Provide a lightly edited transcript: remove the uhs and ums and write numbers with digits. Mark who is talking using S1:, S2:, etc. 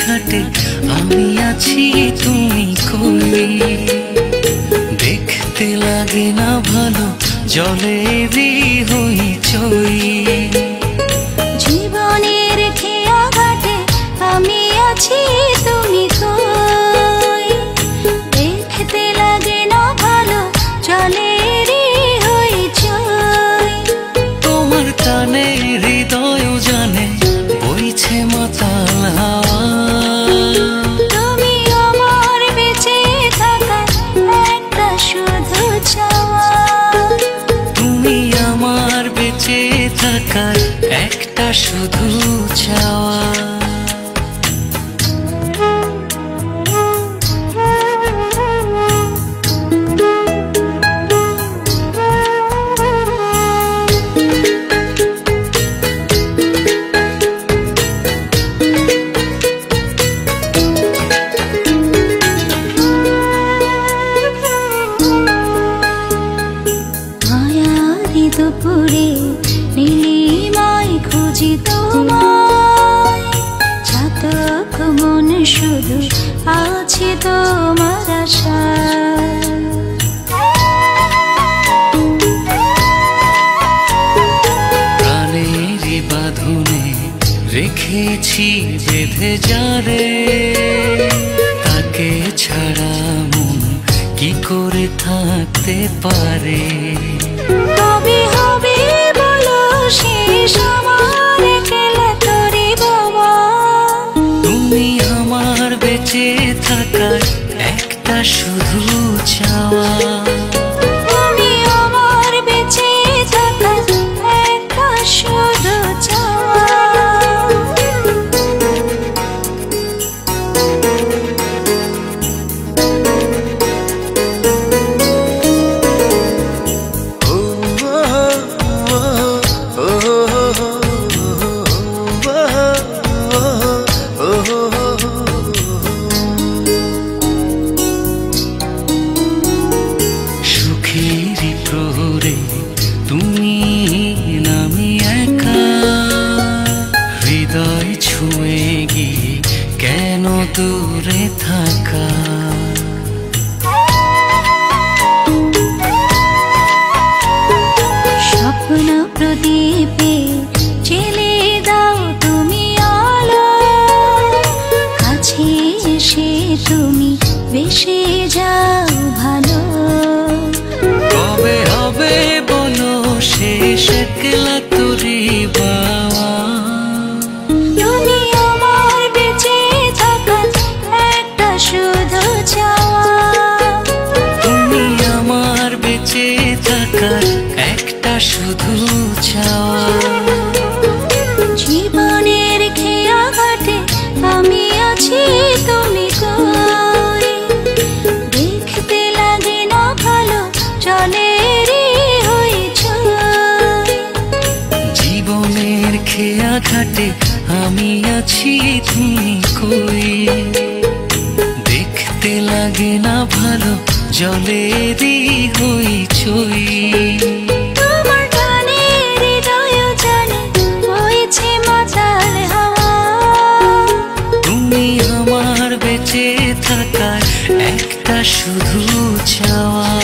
S1: ঘাটে আমি আছি তুমি কই। দেখতে লাগে না ভালো জলেরই হইচই।
S2: জীবনের খেয়া ঘাটে আমি আছি তুমি কই। দেখতে লাগে না ভালো জলেরই হইচই।
S1: তোমার টানে হৃদয় জানে বইছে মাতাল হাওয়া।
S2: তুমি আমার বেঁচে থাকার একটা শুধু চাওয়া।
S1: তুমি আমার বেঁচে থাকার একটা শুধু চাওয়া।
S2: দুপুরে নীলিমায় খুঁজি তোমায়। চাতক মন শুধু আছে তোমার আশায়।
S1: প্রাণেরই বাঁধনে রেখেছি বেঁধে যারে। তাকে ছাড়া মন কি করে থাকতে পারে।
S2: কবে হবে বলো শেষ আমার একলা তোরে বাবা।
S1: তুমি আমার বেঁচে থাকার একটা শুধু চাওয়া।
S2: তুমি আমার বেঁচে থাকার একটা শুধু চাওয়া।
S1: সুখেরই প্রহরে তুমি নামি একা। হৃদয় ছুঁয়ে গিয়ে কেন দূরে থাকা।
S2: স্বপ্ন প্রদীপে জেলে দাও তুমি আলো। কাছে এসে তুমি বেশে যাও ভালো।
S1: কবে হবে বলো শেষ একলা তোরে বাবা।
S2: তুমি আমার বেঁচে থাকার একটা শুধু চাওয়া।
S1: তুমি আমার বেঁচে থাকার একটা শুধু চাওয়া।
S2: জীবনের খেয়া ঘাটে আমি আছি তুমি কই। দেখতে লাগে না ভালো জলেরই হইচই।
S1: জীবনের খেয়া ঘাটে আমি আছি তুমি কই। দেখতে লাগে না ভালো জলেরই হইচই।
S2: তোমার গানে হৃদয় জানে বইছে মাতাল হাওয়া।
S1: তুমি আমার বেঁচে থাকার একটা শুধু চাওয়া।